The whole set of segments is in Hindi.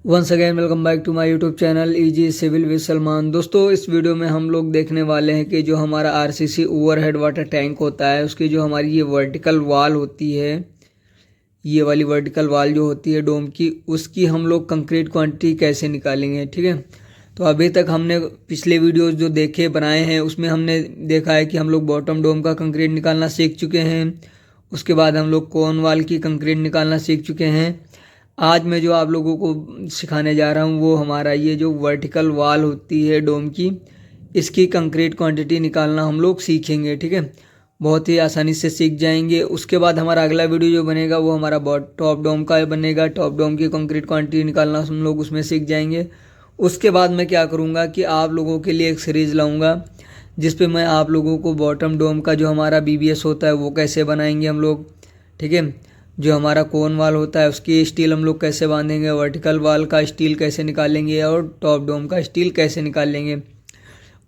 Once again welcome back to my YouTube channel easy civil with Salman. दोस्तों, इस वीडियो में हम लोग देखने वाले हैं कि जो हमारा आरसीसी ओवरहेड वाटर टैंक होता है उसकी जो हमारी ये वर्टिकल वॉल होती है, ये वाली वर्टिकल वॉल जो होती है डोम की, उसकी हम लोग कंक्रीट क्वांटिटी कैसे निकालेंगे। ठीक है, तो अभी तक हमने पिछले वीडियोस जो देखे बनाए हैं उसमें हमने देखा है कि हम लोग बॉटम डोम का कंक्रीट निकालना सीख चुके हैं। उसके बाद हम लोग कोन वाल की कंक्रीट निकालना सीख चुके हैं। आज मैं जो आप लोगों को सिखाने जा रहा हूँ वो हमारा ये जो वर्टिकल वॉल होती है डोम की, इसकी कंक्रीट क्वांटिटी निकालना हम लोग सीखेंगे। ठीक है, बहुत ही आसानी से सीख जाएंगे। उसके बाद हमारा अगला वीडियो जो बनेगा वो हमारा टॉप डोम का बनेगा। टॉप डोम की कंक्रीट क्वांटिटी निकालना हम लोग उसमें सीख जाएंगे। उसके बाद मैं क्या करूँगा कि आप लोगों के लिए एक सीरीज़ लाऊँगा जिस पे मैं आप लोगों को बॉटम डोम का जो हमारा बीबीएस होता है वो कैसे बनाएंगे हम लोग। ठीक है, जो हमारा कोन वाल होता है उसकी स्टील हम लोग कैसे बांधेंगे, वर्टिकल वाल का स्टील कैसे निकालेंगे और टॉप डोम का स्टील कैसे निकालेंगे,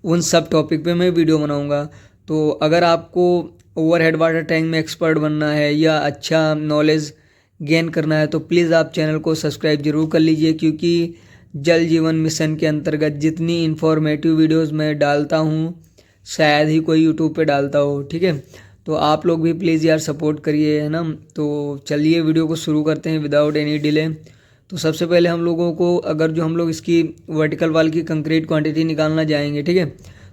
उन सब टॉपिक पे मैं वीडियो बनाऊंगा। तो अगर आपको ओवरहेड वाटर टैंक में एक्सपर्ट बनना है या अच्छा नॉलेज गेन करना है तो प्लीज़ आप चैनल को सब्सक्राइब जरूर कर लीजिए, क्योंकि जल जीवन मिशन के अंतर्गत जितनी इन्फॉर्मेटिव वीडियोस मैं डालता हूँ शायद ही कोई यूट्यूब पे डालता हो। ठीक है, तो आप लोग भी प्लीज़ यार सपोर्ट करिए, है ना। तो चलिए वीडियो को शुरू करते हैं विदाउट एनी डिले। तो सबसे पहले हम लोगों को अगर जो हम लोग इसकी वर्टिकल वाल की कंक्रीट क्वांटिटी निकालना जाएंगे, ठीक है,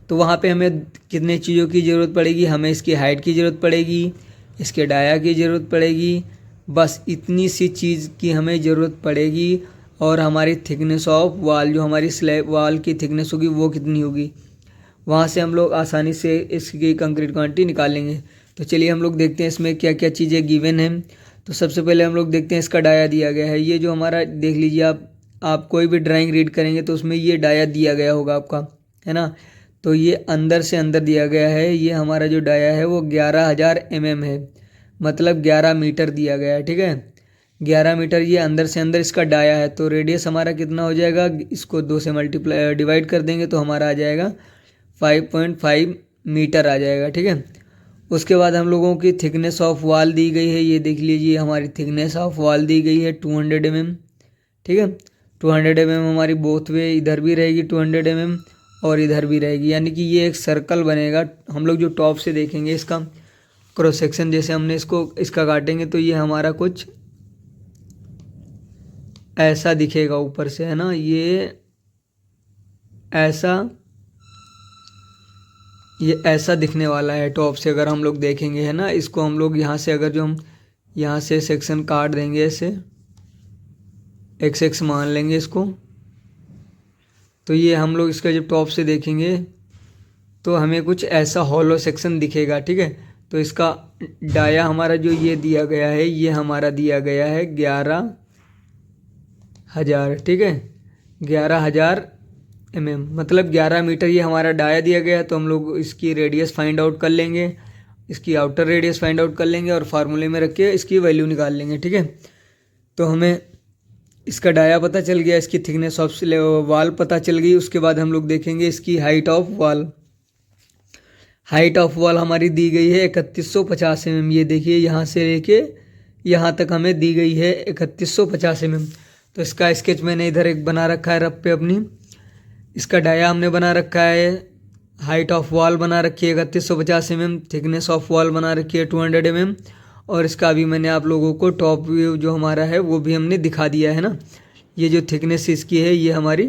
तो वहाँ पे हमें कितने चीज़ों की ज़रूरत पड़ेगी। हमें इसकी हाइट की ज़रूरत पड़ेगी, इसके डाया की ज़रूरत पड़ेगी, बस इतनी सी चीज़ की हमें ज़रूरत पड़ेगी। और हमारी थिकनेस ऑफ वाल, जो हमारी स्लैब वाल की थिकनेस होगी वो कितनी होगी, वहाँ से हम लोग आसानी से इसकी कंक्रीट क्वांटिटी निकालेंगे। तो चलिए हम लोग देखते हैं इसमें क्या क्या चीज़ें गिवन हैं। तो सबसे पहले हम लोग देखते हैं इसका डाया दिया गया है। ये जो हमारा देख लीजिए, आप कोई भी ड्राइंग रीड करेंगे तो उसमें ये डाया दिया गया होगा आपका, है ना। तो ये अंदर से अंदर दिया गया है। ये हमारा जो डाया है वो 11,000 mm है, मतलब 11 मीटर दिया गया है। ठीक है, 11 मीटर ये अंदर से अंदर इसका डाया है। तो रेडियस हमारा कितना हो जाएगा, इसको 2 से मल्टीप्लाई डिवाइड कर देंगे तो हमारा आ जाएगा 5.5 मीटर आ जाएगा। ठीक है, उसके बाद हम लोगों की थिकनेस ऑफ वॉल दी गई है। ये देख लीजिए हमारी थिकनेस ऑफ वॉल दी गई है 200 mm। ठीक है, 200 mm हमारी बोथ वे, इधर भी रहेगी 200 mm और इधर भी रहेगी, यानी कि ये एक सर्कल बनेगा। हम लोग जो टॉप से देखेंगे इसका क्रॉस सेक्शन, जैसे हमने इसका काटेंगे तो ये हमारा कुछ ऐसा दिखेगा ऊपर से, है ना। ये ऐसा दिखने वाला है टॉप से अगर हम लोग देखेंगे, है ना। इसको हम लोग यहाँ से, अगर जो हम यहाँ से सेक्शन काट देंगे ऐसे x मान लेंगे इसको, तो ये हम लोग इसका जब टॉप से देखेंगे तो हमें कुछ ऐसा हॉलो सेक्शन दिखेगा। ठीक है, तो इसका डाया हमारा जो ये दिया गया है, ये हमारा दिया गया है 11,000। ठीक है, 11,000 mm मतलब 11 मीटर ये हमारा डाया दिया गया है। तो हम लोग इसकी रेडियस फाइंड आउट कर लेंगे, इसकी आउटर रेडियस फाइंड आउट कर लेंगे और फार्मूले में रख के इसकी वैल्यू निकाल लेंगे। ठीक है, तो हमें इसका डाया पता चल गया, इसकी थिकनेस ऑफ वाल पता चल गई। उसके बाद हम लोग देखेंगे इसकी height of wall. Height of wall हमारी दी गई है 3150 mm। ये देखिए यहाँ से लेके यहाँ तक हमें दी गई है 3150 mm। तो इसका स्केच मैंने इधर एक बना रखा है रफ पे अपनी। इसका डाया हमने बना रखा है, हाइट ऑफ वॉल बना रखी है 3150 mm, थिकनेस ऑफ वॉल बना रखी है 200 mm, और इसका अभी मैंने आप लोगों को टॉप व्यू जो हमारा है वो भी हमने दिखा दिया है ना। ये जो थिकनेस इसकी है ये हमारी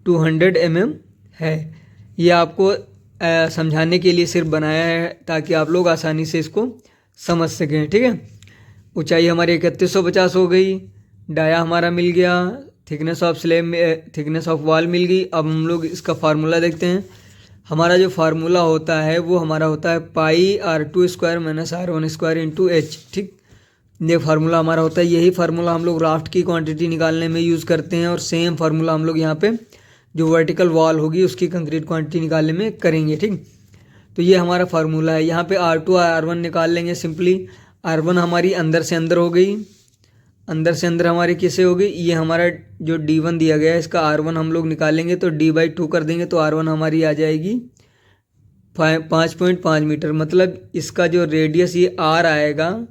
200 mm है। ये आपको समझाने के लिए सिर्फ बनाया है ताकि आप लोग आसानी से इसको समझ सकें। ठीक है, ऊंचाई हमारी 3150 हो गई, डाया हमारा मिल गया, थिकनेस ऑफ वॉल मिल गई। अब हम लोग इसका फार्मूला देखते हैं। हमारा जो फार्मूला होता है वो हमारा होता है πr² - r1² इंटू h। ठीक, ये फार्मूला हमारा होता है। यही फार्मूला हम लोग राफ्ट की क्वांटिटी निकालने में यूज़ करते हैं और सेम फार्मूला हम लोग यहाँ पे जो वर्टिकल वॉल होगी उसकी कंक्रीट क्वांटिटी निकालने में करेंगे। ठीक, तो ये हमारा फार्मूला है। यहाँ पे R2 R1 निकाल लेंगे सिंपली। R1 हमारी अंदर से अंदर हो गई, अंदर से अंदर हमारी किसे होगी, ये हमारा जो D1 दिया गया है इसका R1 हम लोग निकालेंगे तो D/2 कर देंगे तो R1 हमारी आ जाएगी 5.5 मीटर। मतलब इसका जो रेडियस ये R आएगा,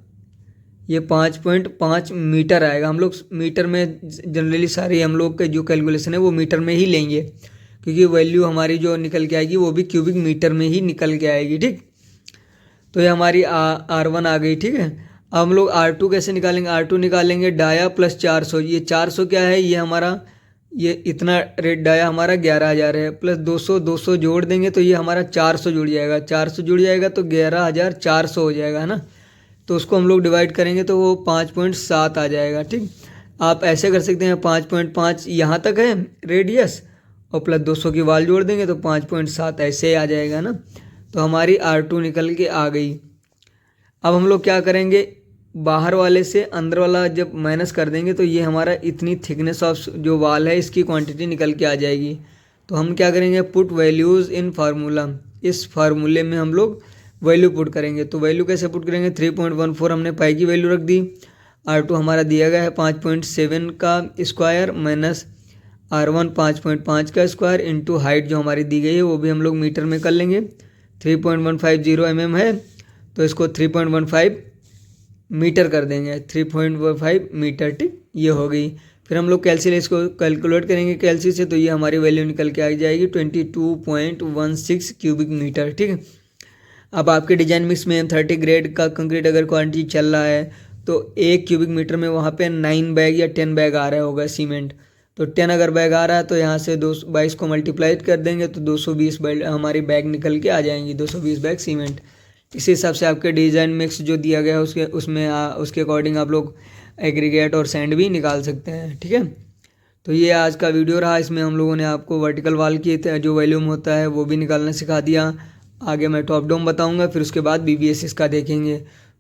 ये 5.5 मीटर आएगा। हम लोग मीटर में जनरली सारी हम लोग के जो कैलकुलेशन है वो मीटर में ही लेंगे, क्योंकि वैल्यू हमारी जो निकल के आएगी वो भी क्यूबिक मीटर में ही निकल के आएगी। ठीक, तो ये हमारी R1 आ गई। ठीक है, अब हम लोग R2 कैसे निकालेंगे? R2 निकालेंगे डाया प्लस 400। ये 400 क्या है? ये हमारा ये इतना रेट डाया हमारा 11,000 है, प्लस 200 जोड़ देंगे तो ये हमारा 400 जुड़ जाएगा। 400 जुड़ जाएगा तो 11,400 हो जाएगा, है ना। तो उसको हम लोग डिवाइड करेंगे तो वो 5.7 आ जाएगा। ठीक, आप ऐसे कर सकते हैं 5.5 यहाँ तक है रेडियस, और प्लस 200 की वाल जोड़ देंगे तो 5.7 ऐसे आ जाएगा ना। तो हमारी R2 निकल के आ गई। अब हम लोग क्या करेंगे, बाहर वाले से अंदर वाला जब माइनस कर देंगे तो ये हमारा इतनी थिकनेस ऑफ जो वाल है इसकी क्वांटिटी निकल के आ जाएगी। तो हम क्या करेंगे, पुट वैल्यूज़ इन फार्मूला। इस फार्मूले में हम लोग वैल्यू पुट करेंगे। तो वैल्यू कैसे पुट करेंगे, 3.14 हमने पाई की वैल्यू रख दी। R2 हमारा दिया गया है 5.7 का स्क्वायर माइनस R1 5.5 का स्क्वायर इंटू हाइट जो हमारी दी गई है वो भी हम लोग मीटर में कर लेंगे। 3.150 mm है तो इसको 3.15 मीटर कर देंगे, 3.15 मीटर। ठीक, ये हो गई। फिर हम लोग कैलसी इसको कैलकुलेट करेंगे कैलसी से, तो ये हमारी वैल्यू निकल के आ जाएगी 22.16 क्यूबिक मीटर। ठीक है, अब आपके डिजाइन मिक्स में 30 ग्रेड का कंक्रीट अगर क्वांटिटी चल रहा है तो 1 क्यूबिक मीटर में वहाँ पे 9 बैग या 10 बैग आ रहा होगा सीमेंट। तो 10 अगर बैग आ रहा है तो यहाँ से 22 को मल्टीप्लाई कर देंगे तो 220 हमारी बैग निकल के आ जाएंगी, 220 बैग सीमेंट। इसी हिसाब से आपके डिज़ाइन मिक्स जो दिया गया है उसके अकॉर्डिंग आप लोग एग्रीगेट और सैंड भी निकाल सकते हैं। ठीक है, तो ये आज का वीडियो रहा। इसमें हम लोगों ने आपको वर्टिकल वाल की जो वॉल्यूम होता है वो भी निकालना सिखा दिया। आगे मैं टॉप डाउन बताऊंगा, फिर उसके बाद BBS इसका देखेंगे।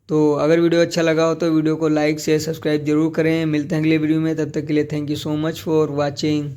तो अगर वीडियो अच्छा लगा हो तो वीडियो को लाइक शेयर सब्सक्राइब जरूर करें। मिलते हैं अगले वीडियो में, तब तक के लिए thank you so much for watching.